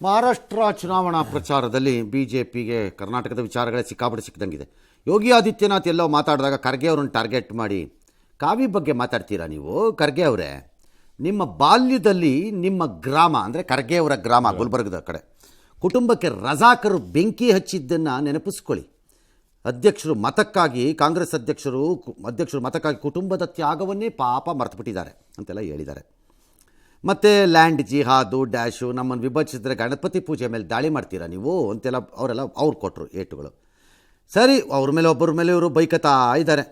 ಮಹಾರಾಷ್ಟ್ರ ಚುನಾವಣಾ ಪ್ರಚಾರದಲ್ಲಿ ಬಿಜೆಪಿಗೆ ಕರ್ನಾಟಕದ ವಿಚಾರಗಳೇ ಸಿಕ್ಕಾಪಟ್ಟೆ ಸಿಕ್ಕದಂಗಿದೆ. ಯೋಗಿ ಆದಿತ್ಯನಾಥ್ ಎಲ್ಲೋ ಮಾತಾಡಿದಾಗ ಖರ್ಗೆ ಅವರನ್ನು ಟಾರ್ಗೆಟ್ ಮಾಡಿ ಕಾವಿ ಬಗ್ಗೆ ಮಾತಾಡ್ತೀರಾ ನೀವು? ಖರ್ಗೆ ಅವರೇ, ನಿಮ್ಮ ಬಾಲ್ಯದಲ್ಲಿ ನಿಮ್ಮ ಗ್ರಾಮ ಅಂದರೆ ಖರ್ಗೆ ಅವರ ಗ್ರಾಮ ಗುಲ್ಬರ್ಗದ ಕಡೆ ಕುಟುಂಬಕ್ಕೆ ರಜಾಕರು ಬೆಂಕಿ ಹಚ್ಚಿದ್ದನ್ನು ನೆನಪಿಸ್ಕೊಳ್ಳಿ. ಅಧ್ಯಕ್ಷರು ಮತಕ್ಕಾಗಿ ಕಾಂಗ್ರೆಸ್ ಅಧ್ಯಕ್ಷರು ಮತಕ್ಕಾಗಿ ಕುಟುಂಬದ ತ್ಯಾಗವನ್ನೇ ಪಾಪ ಮರೆತುಬಿಟ್ಟಿದ್ದಾರೆ ಅಂತೆಲ್ಲ ಹೇಳಿದ್ದಾರೆ. ಮತ್ತು ಲ್ಯಾಂಡ್ ಜಿಹಾದು ಡ್ಯಾಶು ನಮ್ಮನ್ನು ವಿಭಜಿಸಿದ್ರೆ ಗಣಪತಿ ಪೂಜೆ ಮೇಲೆ ದಾಳಿ ಮಾಡ್ತೀರಾ ನೀವು ಅಂತೆಲ್ಲ ಅವ್ರು ಕೊಟ್ಟರು ಏಟುಗಳು. ಸರಿ, ಅವ್ರ ಮೇಲೆ ಒಬ್ಬರ ಮೇಲೆ ಇವರು ಬೈಕತ್ತಾ ಇದ್ದಾರೆ.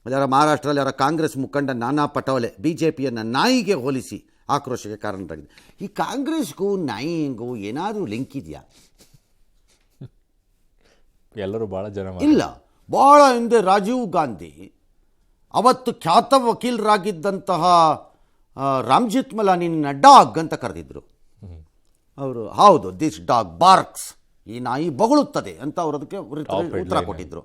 ಯಾರ ಮಹಾರಾಷ್ಟ್ರದಲ್ಲಿ ಅವರ ಕಾಂಗ್ರೆಸ್ ಮುಖಂಡ ನಾನಾ ಪಟೋಲೆ ಬಿ ಜೆ ಪಿಯನ್ನು ನಾಯಿಗೆ ಹೋಲಿಸಿ ಆಕ್ರೋಶಕ್ಕೆ ಕಾರಣರಾಗಿದೆ. ಈ ಕಾಂಗ್ರೆಸ್ಗೂ ನಾಯಿಗೂ ಏನಾದರೂ ಲಿಂಕ್ ಇದೆಯಾ? ಎಲ್ಲರೂ ಭಾಳ ಜನ ಇಲ್ಲ. ಭಾಳ ಹಿಂದೆ ರಾಜೀವ್ ಗಾಂಧಿ ಅವತ್ತು ಖ್ಯಾತ ವಕೀಲರಾಗಿದ್ದಂತಹ ರಾಮ್ಜಿತ್ ಮಲಾನಿನ ಡಾಗ್ ಅಂತ ಕರೆದಿದ್ರು. ಅವರು ಹೌದು, ದಿಸ್ ಡಾಗ್ ಬಾರ್ಕ್ಸ್, ಈ ನಾಯಿ ಬೊಗಳುತ್ತದೆ ಅಂತ ಅವರು ಅದಕ್ಕೆ ಉತ್ತರ ಕೊಟ್ಟಿದ್ರು.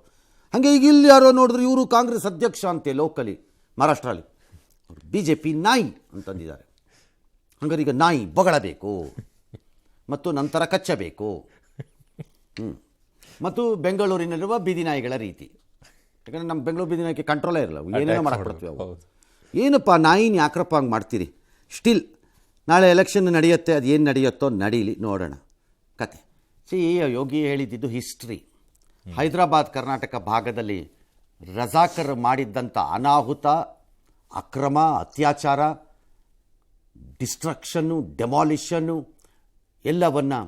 ಹಾಗೆ ಈಗ ಇಲ್ಲಿ ಯಾರೋ ನೋಡಿದ್ರು ಇವರು ಕಾಂಗ್ರೆಸ್ ಅಧ್ಯಕ್ಷ ಅಂತೆ ಲೋಕಲಿ ಮಹಾರಾಷ್ಟ್ರಲ್ಲಿ ಅವರು ಬಿ ಜೆ ಪಿ ನಾಯಿ ಅಂತಂದಿದ್ದಾರೆ. ಹಂಗಾರೆ ಈಗ ನಾಯಿ ಬೊಗಳಬೇಕು ಮತ್ತು ನಂತರ ಕಚ್ಚಬೇಕು. ಮತ್ತು ಬೆಂಗಳೂರಿನಲ್ಲಿರುವ ಬೀದಿ ನಾಯಿಗಳ ರೀತಿ, ಯಾಕಂದರೆ ನಮ್ಮ ಬೆಂಗಳೂರು ಬೀದಿ ನಾಯಿಗೆ ಕಂಟ್ರೋಲೇ ಇರಲ್ಲ, ಏನೇನೋ ಮಾಡಕ್ಬಿಡ್ತೀವಿ ಅವು. ಏನಪ್ಪ ನಾಯಿನ ಯಾಕ್ರಪ್ಪ ಹಂಗೆ ಮಾಡ್ತೀರಿ? ಸ್ಟಿಲ್ ನಾಳೆ ಎಲೆಕ್ಷನ್ ನಡೆಯುತ್ತೆ, ಅದು ಏನು ನಡೆಯುತ್ತೋ ನಡೀಲಿ, ನೋಡೋಣ ಕತೆ. ಯೋಗಿ ಹೇಳಿದ್ದು ಹಿಸ್ಟ್ರಿ. ಹೈದರಾಬಾದ್ ಕರ್ನಾಟಕ ಭಾಗದಲ್ಲಿ ರಜಾಕರ್ ಮಾಡಿದ್ದಂಥ ಅನಾಹುತ, ಅಕ್ರಮ, ಅತ್ಯಾಚಾರ, ಡಿಸ್ಟ್ರಕ್ಷನ್ನು, ಡೆಮಾಲಿಷನ್ನು ಎಲ್ಲವನ್ನು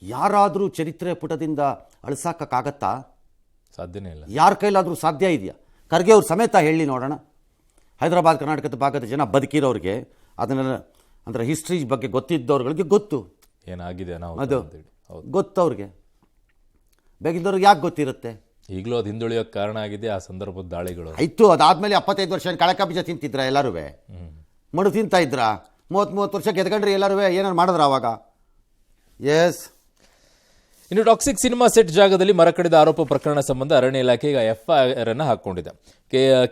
ಯಾರಾದರೂ ಚರಿತ್ರೆ ಪುಟದಿಂದ ಅಳಿಸೋಕ್ಕಾಗತ್ತಾ? ಸಾಧ್ಯನೇ ಇಲ್ಲ. ಯಾರ ಕೈಲಾದರೂ ಸಾಧ್ಯ ಇದೆಯಾ? ಖರ್ಗೆ ಅವ್ರು ಸಮೇತ ಹೇಳಿ ನೋಡೋಣ. ಹೈದರಾಬಾದ್ ಕರ್ನಾಟಕದ ಭಾಗದ ಜನ ಬದುಕಿರೋರಿಗೆ ಅದನ್ನು ಅಂದರೆ ಹಿಸ್ಟ್ರಿ ಬಗ್ಗೆ ಗೊತ್ತಿದ್ದವ್ರುಗಳಿಗೆ ಗೊತ್ತು ಏನಾಗಿದೆ ಅದು ಗೊತ್ತವ್ರಿಗೆ. ಬೇಕಿದ್ದವ್ರಿಗೆ ಯಾಕೆ ಗೊತ್ತಿರುತ್ತೆ? ಈಗಲೂ ಅದು ಹಿಂದುಳಿಯೋಕ್ಕೆ ಕಾರಣ ಆಗಿದೆ ಆ ಸಂದರ್ಭದ ದಾಳಿಗಳು. ಆಯಿತು, ಅದಾದಮೇಲೆ 75 ವರ್ಷ ಕಳಕ ಬೀಜ ತಿಂತಿದ್ರ ಎಲ್ಲರೂ? ಮಡು ತಿಂತಾ ಇದ್ರಾ? 30 ವರ್ಷಕ್ಕೆ ಎದ್ಕೊಂಡ್ರಿ ಎಲ್ಲರೂ? ಏನಾರು ಮಾಡಿದ್ರ ಅವಾಗ? ಎಸ್. ಇನ್ನು ಟಾಕ್ಸಿಕ್ ಸಿನಿಮಾ ಸೆಟ್ ಜಾಗದಲ್ಲಿ ಮರ ಕಡಿದ ಆರೋಪ ಪ್ರಕರಣ ಸಂಬಂಧ ಅರಣ್ಯ ಇಲಾಖೆ ಈಗ ಎಫ್ಐಆರ್ ಅನ್ನು ಹಾಕೊಂಡಿದೆ.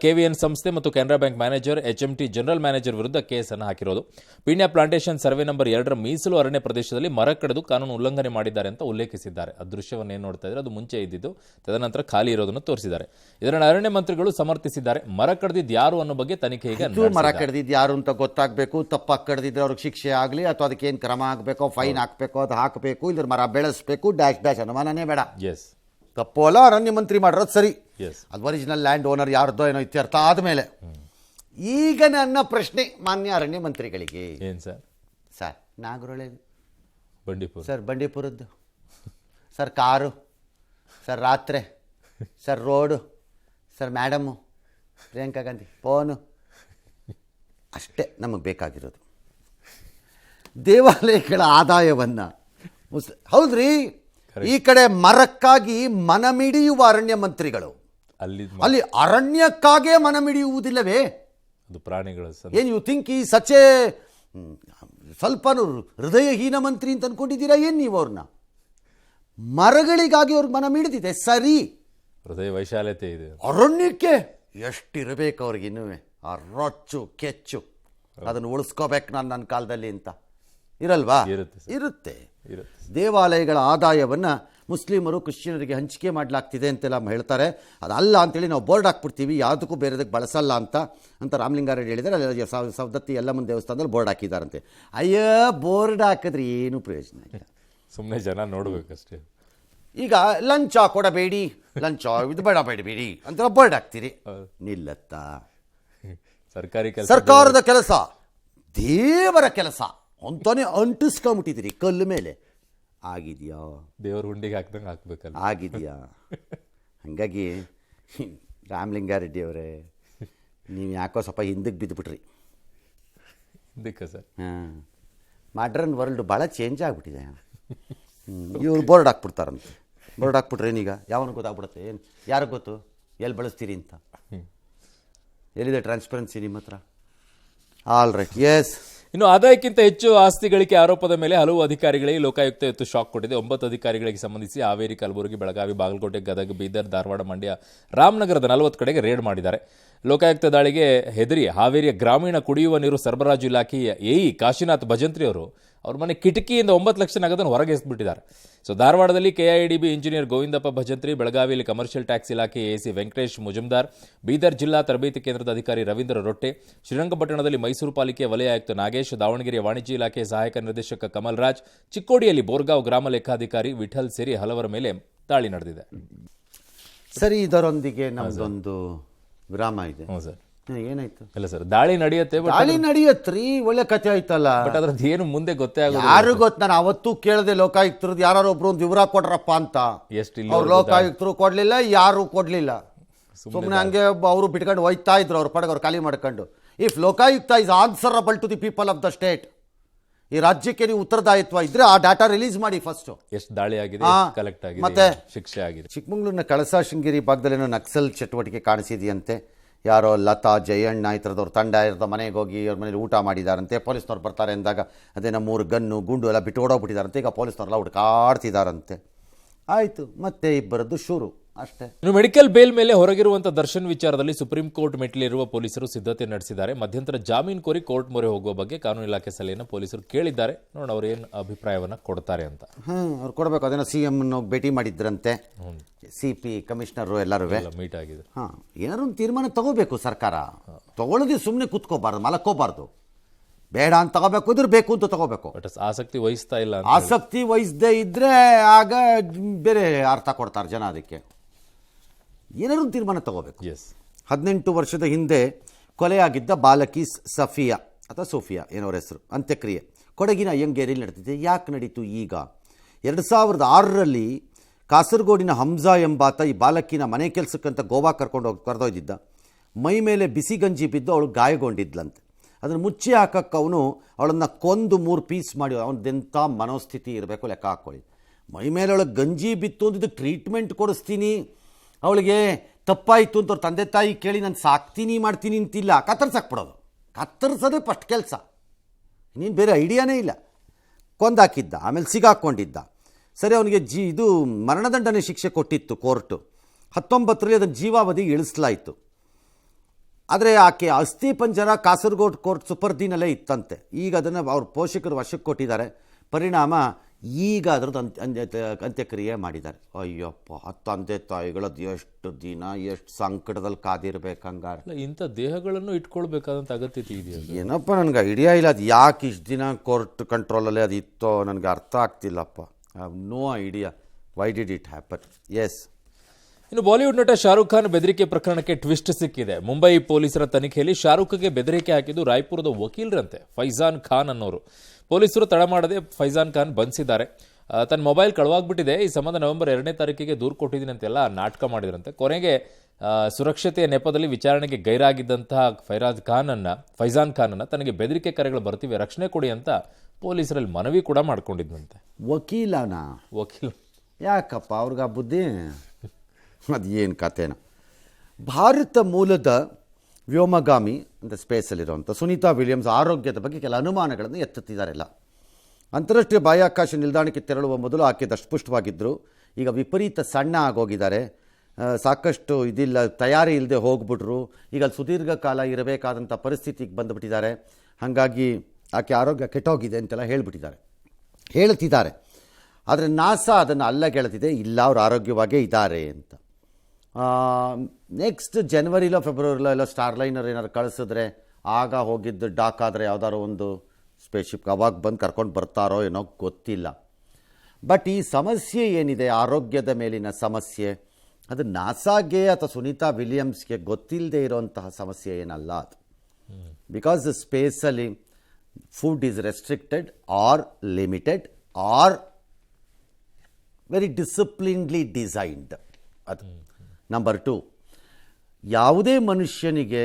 ಕೆವಿಎನ್ ಸಂಸ್ಥೆ ಮತ್ತು Canara bank manager, HMT general manager ವಿರುದ್ಧ ಕೇಸನ್ನು ಹಾಕಿರೋದು. ಪೀಣ್ಯ ಪ್ಲಾಂಟೇಶನ್ ಸರ್ವೆ ನಂಬರ್ 2ರ ಮೀಸಲು ಅರಣ್ಯ ಪ್ರದೇಶದಲ್ಲಿ ಮರ ಕಡಿದು ಕಾನೂನು ಉಲ್ಲಂಘನೆ ಮಾಡಿದ್ದಾರೆ ಅಂತ ಉಲ್ಲೇಖಿಸಿದ್ದಾರೆ. ಆ ದೃಶ್ಯವನ್ನು ಏನು ನೋಡ್ತಾ ಇದ್ರೆ ಅದು ಮುಂಚೆ ಇದ್ದಿದ್ದು, ತದನಂತರ ಖಾಲಿ ಇರೋದನ್ನು ತೋರಿಸಿದ್ದಾರೆ. ಇದನ್ನು ಅರಣ್ಯ ಮಂತ್ರಿಗಳು ಸಮರ್ಥಿಸಿದ್ದಾರೆ. ಮರ ಕಡಿದಿದ್ದು ಯಾರು ಅನ್ನೋ ಬಗ್ಗೆ ತನಿಖೆ ಈಗ ಮರ ಕಡಿದಿದ್ದು ಯಾರು ಅಂತ ಗೊತ್ತಾಗಬೇಕು. ತಪ್ಪಾಗಿ ಕಡಿದಿದ್ರೆ ಅವ್ರಿಗೆ ಶಿಕ್ಷೆ ಆಗಲಿ ಅಥವಾ ಅದಕ್ಕೆ ಏನು ಕ್ರಮ ಆಗಬೇಕೋ, ಫೈನ್ ಹಾಕಬೇಕು, ಅದು ಹಾಕಬೇಕು, ಇದ್ರ ಮರ ಬೆಳೆಸಬೇಕು, ಡ್ಯಾಶ್ ಅನುಮಾನನೇ ಬೇಡ. ಎಸ್, ತಪ್ಪು ಅಲ್ಲ, ಅರಣ್ಯ ಮಂತ್ರಿ ಮಾಡಿರೋದು ಸರಿ. ಅದು ಒರಿಜಿನಲ್ ಲ್ಯಾಂಡ್ ಓನರ್ ಯಾರ್ದೋ ಏನೋ ಇತ್ಯರ್ಥ ಆದಮೇಲೆ. ಈಗ ನನ್ನ ಪ್ರಶ್ನೆ ಮಾನ್ಯ ಅರಣ್ಯ ಮಂತ್ರಿಗಳಿಗೆ. ಏನು ಸರ್ ನಾಗರಹೊಳೆ ಬಂಡೀಪುರ, ಸರ್ ಬಂಡೀಪುರದ್ದು, ಸರ್ ಕಾರು, ಸರ್ ರಾತ್ರಿ, sir road, sir madam, Priyanka Gandhi phone, ಅಷ್ಟೇ ನಮಗೆ ಬೇಕಾಗಿರೋದು. ದೇವಾಲಯಗಳ ಆದಾಯವನ್ನು ಹೌದ್ರಿ, ಈ ಕಡೆ ಮರಕ್ಕಾಗಿ ಮನಮಿಡಿಯುವ ಅರಣ್ಯ ಮಂತ್ರಿಗಳು, ಅಲ್ಲಿ ಅರಣ್ಯಕ್ಕಾಗೇ ಮನಮಿಡಿಯುವುದಿಲ್ಲವೇ? ಅದು ಪ್ರಾಣಿಗಳು. ಏನು ಯು ಥಿಂಕ್ ಈ ಸಚೆ ಸ್ವಲ್ಪ ಹೃದಯಹೀನ ಮಂತ್ರಿ ಅಂತ ಅನ್ಕೊಂಡಿದ್ದೀರಾ ಏನು ನೀವು? ಅವ್ರನ್ನ ಮರಗಳಿಗಾಗಿ ಅವ್ರಿಗೆ ಮನ ಮಿಡಿದಿದೆ ಸರಿ, ಹೃದಯ ವೈಶಾಲ್ಯತೆ ಇದೆ. ಅರಣ್ಯಕ್ಕೆ ಎಷ್ಟಿರಬೇಕು ಅವ್ರಿಗೆ ಇನ್ನೂ ಆ ರೊಚ್ಚು ಕೆಚ್ಚು, ಅದನ್ನು ಉಳಿಸ್ಕೋಬೇಕು ನನ್ನ ಕಾಲದಲ್ಲಿ ಅಂತ ಇರಲ್ವಾ? ಇರುತ್ತೆ. ದೇವಾಲಯಗಳ ಆದಾಯವನ್ನು ಮುಸ್ಲಿಮರು ಕ್ರಿಶ್ಚಿಯನರಿಗೆ ಹಂಚಿಕೆ ಮಾಡಲಾಗ್ತಿದೆ ಅಂತೆಲ್ಲ ಹೇಳ್ತಾರೆ. ಅದಲ್ಲ ಅಂತೇಳಿ ನಾವು ಬೋರ್ಡ್ ಹಾಕ್ಬಿಡ್ತೀವಿ, ಯಾವುದಕ್ಕೂ ಬೇರೆದಕ್ಕೆ ಬಳಸಲ್ಲ ಅಂತ ರಾಮಲಿಂಗಾರೆಡ್ಡಿ ಹೇಳಿದರೆ. ಅಲ್ಲಿ ಸವದತ್ತಿ ಯಲ್ಲಮ್ಮನ ದೇವಸ್ಥಾನದಲ್ಲಿ ಬೋರ್ಡ್ ಹಾಕಿದ್ದಾರಂತೆ. ಅಯ್ಯೋ, ಬೋರ್ಡ್ ಹಾಕಿದ್ರೆ ಏನು ಪ್ರಯೋಜನ ಇಲ್ಲ, ಸುಮ್ಮನೆ ಜನ ನೋಡ್ಬೇಕಷ್ಟೇ. ಈಗ ಲಂಚ ಕೊಡಬೇಡಿ, ಲಂಚ ಇದು ಬೇಡಬೇಡಿ ಅಂತ ಬೋರ್ಡ್ ಹಾಕ್ತೀರಿ, ನಿಲ್ಲತ್ತಾ? ಸರ್ಕಾರದ ಕೆಲಸ, ದೇವರ ಕೆಲಸ ಅಂತಾನೆ ಅಂಟಿಸ್ಕೊಂಬಿಟ್ಟಿದ್ದೀರಿ ಕಲ್ಲು ಮೇಲೆ. ಆಗಿದೆಯಾ? ದೇವ್ರ ಹುಂಡಿಗೆ ಹಾಕ್ದಂಗೆ ಹಾಕ್ಬೇಕಲ್ಲ, ಆಗಿದೆಯಾ? ಹಾಗಾಗಿ ರಾಮಲಿಂಗಾರೆಡ್ಡಿ ಅವರೇ, ನೀವು ಯಾಕೋ ಸ್ವಲ್ಪ ಹಿಂದಕ್ಕೆ ಬಿದ್ದುಬಿಟ್ರಿ. ಹಿಂದಕ್ಕೆ ಸರ್? ಹಾಂ, ಮಾಡ್ರನ್ ವರ್ಲ್ಡ್ ಭಾಳ ಚೇಂಜ್ ಆಗಿಬಿಟ್ಟಿದೆ. ಇವ್ರು ಬೋರ್ಡ್ ಹಾಕ್ಬಿಡ್ತಾರಂತೆ. ಬೋರ್ಡ್ ಹಾಕ್ಬಿಟ್ರೇನೀಗ ಯಾವನು ಗೊತ್ತಾಗ್ಬಿಡುತ್ತೆ? ಏನು ಯಾರಿಗೆ ಗೊತ್ತು ಎಲ್ಲಿ ಬಳಸ್ತೀರಿ ಅಂತ? ಎಲ್ಲಿದೆ ಟ್ರಾನ್ಸ್ಪರೆನ್ಸಿ ನಿಮ್ಮ ಹತ್ರ? All right, yes. ಇನ್ನು ಆದಾಯಕ್ಕಿಂತ ಹೆಚ್ಚು ಆಸ್ತಿ ಗಳಿಕೆ ಆರೋಪದ ಮೇಲೆ ಹಲವು ಅಧಿಕಾರಿಗಳಿಗೆ ಲೋಕಾಯುಕ್ತ ಇವತ್ತು ಶಾಕ್ ಕೊಟ್ಟಿದೆ. 9 ಅಧಿಕಾರಿಗಳಿಗೆ ಸಂಬಂಧಿಸಿ ಹಾವೇರಿ, ಕಲಬುರಗಿ, ಬೆಳಗಾವಿ, ಬಾಗಲಕೋಟೆ, ಗದಗ, ಬೀದರ್, ಧಾರವಾಡ, ಮಂಡ್ಯ, ರಾಮನಗರದ 40 ಕಡೆಗೆ ರೇಡ್ ಮಾಡಿದ್ದಾರೆ. ಲೋಕಾಯುಕ್ತ ದಾಳಿಗೆ ಹೆದರಿ ಹಾವೇರಿಯ ಗ್ರಾಮೀಣ ಕುಡಿಯುವ ನೀರು ಸರಬರಾಜು ಇಲಾಖೆಯ ಎಇ ಕಾಶಿನಾಥ್ ಭಜಂತ್ರಿ ಅವರು ಅವ್ರ ಮನೆ ಕಿಟಕಿಯಿಂದ 9 ಲಕ್ಷ ನಗದನ್ನು ಹೊರಗೆ ಎಸ್ಬಿಟ್ಟಿದ್ದಾರೆ. ಸೊ ಧಾರವಾಡದಲ್ಲಿ KIDB ಇಂಜಿನಿಯರ್ ಗೋವಿಂದಪ್ಪ ಭಜಂತ್ರಿ, ಬೆಳಗಾವಿಯಲ್ಲಿ ಕಮರ್ಷಿಯಲ್ ಟ್ಯಾಕ್ಸ್ ಇಲಾಖೆ AC ವೆಂಕಟೇಶ್ ಮುಜುಮ್ದಾರ್, ಬೀದರ್ ಜಿಲ್ಲಾ ತರಬೇತಿ ಕೇಂದ್ರದ ಅಧಿಕಾರಿ ರವೀಂದ್ರ ರೊಟ್ಟೆ, ಶ್ರೀರಂಗಪಟ್ಟಣದಲ್ಲಿ ಮೈಸೂರು ಪಾಲಿಕೆ ವಲಯ ಆಯುಕ್ತ ನಾಗೇಶ್, ದಾವಣಗೆರೆಯ ವಾಣಿಜ್ಯ ಇಲಾಖೆ ಸಹಾಯಕ ನಿರ್ದೇಶಕ ಕಮಲ್ ರಾಜ್, ಚಿಕ್ಕೋಡಿಯಲ್ಲಿ ಬೋರ್ಗಾಂವ್ ಗ್ರಾಮ ಲೆಕ್ಕಾಧಿಕಾರಿ ವಿಠಲ್ ಸೇರಿ ಹಲವರ ಮೇಲೆ ದಾಳಿ ನಡೆದಿದೆ. ಸರಿ, ಇದರೊಂದಿಗೆ ನಮ್ದೊಂದು ವಿರಾಮ ಇದೆ. ಹ್ಞೂ ಸರ್. ಏನಾಯ್ತು? ಇಲ್ಲ ಸರ್, ದಾಳಿ ನಡೆಯುತ್ತೆ, ದಾಳಿ ನಡೆಯತ್ರಿ, ಒಳ್ಳೆ ಕಥೆ ಆಯ್ತಲ್ಲ. ಬಟ್ ಅದ್ರದ್ದು ಏನು ಮುಂದೆ ಗೊತ್ತೇ ಆಗೋದು. ಯಾರು ಗೊತ್ತು, ನಾನು ಅವತ್ತೂ ಕೇಳಿದೆ ಲೋಕಾಯುಕ್ತರದ್ದು, ಯಾರು ಒಬ್ರು ಒಂದು ವಿವರ ಕೊಡ್ರಪ್ಪ ಅಂತ. ಅವ್ರು ಲೋಕಾಯುಕ್ತರು ಕೊಡ್ಲಿಲ್ಲ, ಯಾರು ಕೊಡ್ಲಿಲ್ಲ. ಸುಮ್ಮನೆ ಹಂಗೆ ಅವರು ಬಿಟ್ಕೊಂಡು ಹೋಯ್ತಾ ಇದ್ರು, ಅವ್ರ ಪಡೆಗೆ ಅವ್ರು ಖಾಲಿ ಮಾಡ್ಕೊಂಡು. If Lokayukta is answerable to the people of the state, ಈ ರಾಜ್ಯಕ್ಕೆ ನೀವು ಉತ್ತರದಾಯಿತ್ವ ಇದ್ರೆ ಆ ಡಾಟಾ ರಿಲೀಸ್ ಮಾಡಿ ಫಸ್ಟ್. ಎಷ್ಟು ದಾಳಿ ಆಗಿದೆ, ಕಲೆಕ್ಟ್ ಆಗಿದೆ, ಮತ್ತೆ ಶಿಕ್ಷೆ ಆಗಿದೆ. ಚಿಕ್ಕಮಗಳೂರಿನ ಕಳಸಾ ಶೃಂಗೇರಿ ಭಾಗದಲ್ಲೇನೋ ನಕ್ಸಲ್ ಚಟುವಟಿಕೆ ಕಾಣಿಸಿದೆಯಂತೆ. ಯಾರೋ ಲತಾ, ಜಯಣ್ಣ ಈ ಥರದವ್ರ ತಂಡ ಇರೋದ ಮನೆಗೆ ಹೋಗಿ ಅವ್ರ ಮನೇಲಿ ಊಟ ಮಾಡಿದಾರಂತೆ. ಪೊಲೀಸ್ನವ್ರು ಬರ್ತಾರೆ ಅಂದಾಗ ಅದೇ ನಮ್ಮ 3 ಗನ್ನು ಗುಂಡು ಎಲ್ಲ ಬಿಟ್ಟು ಓಡೋಗ್ಬಿಟ್ಟಿದಾರಂತೆ. ಈಗ ಪೊಲೀಸ್ನವರೆಲ್ಲ ಹುಡುಕಾಡ್ತಿದಾರಂತೆ. ಆಯಿತು, ಮತ್ತೆ ಇಬ್ಬರದ್ದು ಶುರು ಅಷ್ಟೇ. ಇನ್ನು ಮೆಡಿಕಲ್ ಬೇಲ್ ಮೇಲೆ ಹೊರಗಿರುವಂತಹ ದರ್ಶನ್ ವಿಚಾರದಲ್ಲಿ ಸುಪ್ರೀಂ ಕೋರ್ಟ್ ಮೆಟ್ಟಿಲಿರುವ ಪೊಲೀಸರು ಸಿದ್ಧತೆ ನಡೆಸಿದ್ದಾರೆ. ಮಧ್ಯಂತರ ಜಾಮೀನು ಕೋರಿ ಕೋರ್ಟ್ ಮೊರೆ ಹೋಗುವ ಬಗ್ಗೆ ಕಾನೂನು ಇಲಾಖೆ ಸಲಹೆಯನ್ನು ಪೊಲೀಸರು ಕೇಳಿದ್ದಾರೆ. ನೋಡಿ ಅವ್ರು ಏನು ಅಭಿಪ್ರಾಯವನ್ನ ಕೊಡ್ತಾರೆ ಅಂತ. ಅವ್ರು ಕೊಡಬೇಕು. ಅದೇನೋ CM ಭೇಟಿ ಮಾಡಿದ್ರಂತೆ, CP ಕಮಿಷನರು ಎಲ್ಲರೂ ಮೀಟ್ ಆಗಿದೆ. ಏನಾದ್ರು ಒಂದು ತೀರ್ಮಾನ ತಗೋಬೇಕು ಸರ್ಕಾರ. ತಗೊಳ್ಳೋದು ಸುಮ್ಮನೆ ಕೂತ್ಕೋಬಾರ್ದು, ಮಲಕ್ಕೋಬಾರ್ದು. ಬೇಡ ಅಂತ ತಗೋಬೇಕು, ಇದ್ರ ಬೇಕು ಅಂತ ತಗೋಬೇಕು. ಆಸಕ್ತಿ ವಹಿಸ್ತಾ ಇಲ್ಲ. ಆಸಕ್ತಿ ವಹಿಸದೇ ಇದ್ರೆ ಆಗ ಬೇರೆ ಅರ್ಥ ಕೊಡ್ತಾರೆ ಜನ. ಅದಕ್ಕೆ ಏನಾದ್ರು ತೀರ್ಮಾನ ತಗೋಬೇಕು. 18 ವರ್ಷದ ಹಿಂದೆ ಕೊಲೆಯಾಗಿದ್ದ ಬಾಲಕಿ ಸಫಿಯಾ ಅಥವಾ ಸೋಫಿಯಾ ಏನೋರ ಹೆಸರು, ಅಂತ್ಯಕ್ರಿಯೆ ಕೊಡಗಿನ ಅಯ್ಯಂಗೇರಿಯಲ್ಲಿ ನಡೀತಿದೆ. ಯಾಕೆ ನಡೀತು? ಈಗ 2006ರಲ್ಲಿ ಕಾಸರಗೋಡಿನ ಹಂಸಾ ಎಂಬಾತ ಈ ಬಾಲಕಿನ ಮನೆ ಕೆಲಸಕ್ಕಂತ ಗೋವಾ ಕರೆದೊಯ್ದಿದ್ದ. ಮೈ ಮೇಲೆ ಬಿಸಿ ಗಂಜಿ ಬಿದ್ದು ಅವಳು ಗಾಯಗೊಂಡಿದ್ಲಂತೆ. ಅದನ್ನು ಮುಚ್ಚಿ ಹಾಕಕ್ಕೆ ಅವನು ಅವಳನ್ನು ಕೊಂದು 3 ಪೀಸ್ ಮಾಡಿ, ಅವನದೆಂಥ ಮನೋಸ್ಥಿತಿ ಇರಬೇಕು ಲೆಕ್ಕ ಹಾಕ್ಕೊಳ್ಳಿ. ಮೈ ಮೇಲೆ ಅವಳಿಗೆ ಗಂಜಿ ಬಿತ್ತು ಅಂದಿದ್ದು ಟ್ರೀಟ್ಮೆಂಟ್ ಕೊಡಿಸ್ತೀನಿ, ಅವಳಿಗೆ ತಪ್ಪಾಯಿತು ಅಂತ ಅವ್ರ ತಂದೆ ತಾಯಿ ಕೇಳಿ ನಾನು ಸಾಕ್ತೀನಿ ಮಾಡ್ತೀನಿ ಅಂತಿಲ್ಲ, ಕತ್ತರಿಸಾಕ್ಬಿಡೋದು. ಕತ್ತರಿಸೋದೇ ಫಸ್ಟ್ ಕೆಲಸ, ಇನ್ನೇನು ಬೇರೆ ಐಡಿಯಾನೇ ಇಲ್ಲ. ಕೊಂದಾಕಿದ್ದ, ಆಮೇಲೆ ಸಿಗಾಕ್ಕೊಂಡಿದ್ದ. ಸರಿ, ಅವನಿಗೆ ಇದು ಮರಣದಂಡನೆ ಶಿಕ್ಷೆ ಕೊಟ್ಟಿತ್ತು ಕೋರ್ಟು. 19ರಲ್ಲಿ ಅದನ್ನು ಜೀವಾವಧಿ ಇಳಿಸಲಾಯಿತು. ಆದರೆ ಆಕೆ ಅಸ್ಥಿ ಪಂಜರ ಕಾಸರಗೋಡು ಕೋರ್ಟ್ ಸುಪರ್ದಿನಲ್ಲೇ ಇತ್ತಂತೆ. ಈಗ ಅದನ್ನು ಅವ್ರ ಪೋಷಕರು ವಶಕ್ಕೆ ಕೊಟ್ಟಿದ್ದಾರೆ. ಪರಿಣಾಮ ಈಗ ಅದರದ್ದು ಅಂತ್ಯಕ್ರಿಯೆ ಮಾಡಿದ್ದಾರೆ. ಅಯ್ಯಪ್ಪ, ತಂದೆ ತಾಯಿಗಳದ್ದು ಎಷ್ಟು ದಿನ ಎಷ್ಟು ಸಂಕಟದಲ್ಲಿ ಕಾದಿರ್ಬೇಕು. ಹಂಗಾರೆ ಇಂಥ ದೇಹಗಳನ್ನು ಇಟ್ಕೊಳ್ಬೇಕಾದಂಥ ಅಗತ್ಯತೆ ಇದೆಯಾ? ಏನಪ್ಪ, ನನಗೆ ಐಡಿಯಾ ಇಲ್ಲ ಅದು ಯಾಕೆ ಇಷ್ಟು ದಿನ ಕೋರ್ಟ್ ಕಂಟ್ರೋಲಲ್ಲೇ ಅದು ಇತ್ತೋ, ನನಗೆ ಅರ್ಥ ಆಗ್ತಿಲ್ಲಪ್ಪ. I have no idea why did it happen. Yes. ಇನ್ನು ಬಾಲಿವುಡ್ ನಟ ಶಾರುಖ್ ಖಾನ್ ಬೆದರಿಕೆ ಪ್ರಕರಣಕ್ಕೆ ಟ್ವಿಸ್ಟ್ ಸಿಕ್ಕಿದೆ. ಮುಂಬೈ ಪೊಲೀಸರ ತನಿಖೆಯಲ್ಲಿ ಶಾರುಖ್ಗೆ ಬೆದರಿಕೆ ಹಾಕಿದ್ದು ರಾಯ್ಪುರದ ವಕೀಲರಂತೆ ಫೈಜಾನ್ ಖಾನ್ ಅನ್ನೋರು. ಪೊಲೀಸರು ತಡ ಮಾಡದೆ ಫೈಜಾನ್ ಖಾನ್ ಬಂಧಿಸಿದ್ದಾರೆ. ತನ್ನ ಮೊಬೈಲ್ ಕಳವಾಗ್ಬಿಟ್ಟಿದೆ, ಈ ಸಂಬಂಧ ನವೆಂಬರ್ 2ನೇ ತಾರೀಕಿಗೆ ದೂರು ಕೊಟ್ಟಿದ್ದೀನಿ ಅಂತೆಲ್ಲ ನಾಟಕ ಮಾಡಿದ್ರಂತೆ. ಕೊನೆಗೆ ಸುರಕ್ಷತೆಯ ನೆಪದಲ್ಲಿ ವಿಚಾರಣೆಗೆ ಗೈರಾಗಿದ್ದಂತಹ ಫೈಜಾನ್ ಖಾನನ್ನ ತನಗೆ ಬೆದರಿಕೆ ಕರೆಗಳು ಬರ್ತಿವೆ, ರಕ್ಷಣೆ ಕೊಡಿ ಅಂತ ಪೊಲೀಸರಲ್ಲಿ ಮನವಿ ಕೂಡ ಮಾಡ್ಕೊಂಡಿದ್ದಂತೆ. ವಕೀಲ ಯಾಕಪ್ಪ ಅವ್ರಿಗೆ ಆ ಬುದ್ಧಿ? ಅದು ಏನು ಕಥೆನ. ಭಾರತ ಮೂಲದ ವ್ಯೋಮಗಾಮಿ ಅಂತ ಸ್ಪೇಸಲ್ಲಿರುವಂಥ ಸುನೀತಾ ವಿಲಿಯಮ್ಸ್ ಆರೋಗ್ಯದ ಬಗ್ಗೆ ಕೆಲ ಅನುಮಾನಗಳನ್ನು ಎತ್ತುತ್ತಿದ್ದಾರೆಲ್ಲ. ಅಂತಾರಾಷ್ಟ್ರೀಯ ಬಾಹ್ಯಾಕಾಶ ನಿಲ್ದಾಣಕ್ಕೆ ತೆರಳುವ ಮೊದಲು ಆಕೆ ದಷ್ಟಪುಷ್ಟವಾಗಿದ್ದರು. ಈಗ ವಿಪರೀತ ಸಣ್ಣ ಆಗೋಗಿದ್ದಾರೆ. ಸಾಕಷ್ಟು ಇದಿಲ್ಲ, ತಯಾರಿ ಇಲ್ಲದೆ ಹೋಗ್ಬಿಟ್ರು. ಈಗ ಅಲ್ಲಿ ಸುದೀರ್ಘ ಕಾಲ ಇರಬೇಕಾದಂಥ ಪರಿಸ್ಥಿತಿಗೆ ಬಂದುಬಿಟ್ಟಿದ್ದಾರೆ. ಹಾಗಾಗಿ ಆಕೆ ಆರೋಗ್ಯ ಕೆಟ್ಟೋಗಿದೆ ಅಂತೆಲ್ಲ ಹೇಳ್ತಿದ್ದಾರೆ. ಆದರೆ ನಾಸಾ ಅದನ್ನು ಅಲ್ಲಗೆಳೆದಿದೆ, ಇಲ್ಲ ಅವ್ರು ಆರೋಗ್ಯವಾಗೇ ಇದ್ದಾರೆ ಅಂತ. ನೆಕ್ಸ್ಟ್ ಜನವರಿಲೋ ಫೆಬ್ರವರಿಲೋ ಎಲ್ಲ ಸ್ಟಾರ್ಲೈನರ್ ಏನಾದ್ರು ಕಳಿಸಿದ್ರೆ ಆಗ ಹೋಗಿದ್ದು ಡಾಕ್ ಆದರೆ ಯಾವುದಾದ್ರು ಒಂದು ಸ್ಪೇಸ್ಶಿಪ್ ಅವಾಗ ಬಂದು ಕರ್ಕೊಂಡು ಬರ್ತಾರೋ ಏನೋ ಗೊತ್ತಿಲ್ಲ. ಬಟ್ ಈ ಸಮಸ್ಯೆ ಏನಿದೆ, ಆರೋಗ್ಯದ ಮೇಲಿನ ಸಮಸ್ಯೆ, ಅದು ನಾಸಾಗೆ ಅಥವಾ ಸುನೀತಾ ವಿಲಿಯಮ್ಸ್ಗೆ ಗೊತ್ತಿಲ್ಲದೆ ಇರೋಂತಹ ಸಮಸ್ಯೆ ಏನಲ್ಲ ಅದು. ಬಿಕಾಸ್ ಸ್ಪೇಸಲ್ಲಿ food is restricted or limited or very disciplinedly designed. ಅದು ನಂಬರ್ 2, ಯಾವುದೇ ಮನುಷ್ಯನಿಗೆ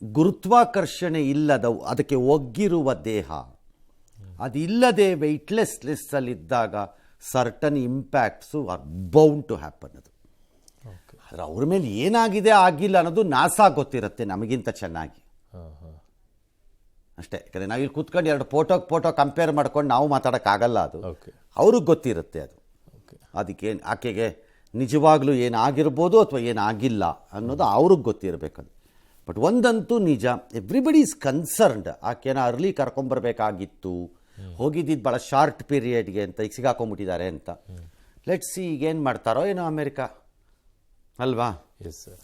ಗುರುತ್ವಾಕರ್ಷಣೆ ಇಲ್ಲದ ಅದಕ್ಕೆ ಒಗ್ಗಿರುವ ದೇಹ ಅದಿಲ್ಲದೆ ವೆಯ್ಟ್ಲೆಸ್ನೆಸ್ಸಲ್ಲಿದ್ದಾಗ certain impacts are bound to happen. ಅದು ಆದರೆ ಅವ್ರ ಮೇಲೆ ಏನಾಗಿದೆ ಆಗಿಲ್ಲ ಅನ್ನೋದು ನಾಸಾ ಗೊತ್ತಿರುತ್ತೆ ನಮಗಿಂತ ಚೆನ್ನಾಗಿ ಅಷ್ಟೇ. ಯಾಕಂದರೆ ನಾವಿಲ್ಲಿ ಕೂತ್ಕೊಂಡು 2 ಫೋಟೋ ಕಂಪೇರ್ ಮಾಡ್ಕೊಂಡು ನಾವು ಮಾತಾಡೋಕ್ಕಾಗಲ್ಲ. ಅದು ಅವ್ರಿಗೆ ಗೊತ್ತಿರುತ್ತೆ. ಅದಕ್ಕೆ ಆಕೆಗೆ ನಿಜವಾಗ್ಲೂ ಏನಾಗಿರ್ಬೋದು ಅಥವಾ ಏನಾಗಿಲ್ಲ ಅನ್ನೋದು ಅವ್ರಿಗೆ ಗೊತ್ತಿರಬೇಕದು. ಬಟ್ ಒಂದಂತೂ ನಿಜ, ಎವ್ರಿಬಡಿ ಈಸ್ ಕನ್ಸರ್ನ್ಡ್. ಆಕೆನ ಅರ್ಲಿ ಕರ್ಕೊಂಬರ್ಬೇಕಾಗಿತ್ತು, ಹೋಗಿದ್ದಿದ್ದು ಭಾಳ ಶಾರ್ಟ್ ಪೀರಿಯಡ್ಗೆ ಅಂತ, ಈಗ ಸಿಗಾಕೊಂಡ್ಬಿಟ್ಟಿದ್ದಾರೆ ಅಂತ. ಲೆಟ್ಸ್ ಸಿ ಈಗೇನು ಮಾಡ್ತಾರೋ ಏನೋ ಅಮೇರಿಕಾ ಅಲ್ವಾ. Yes sir.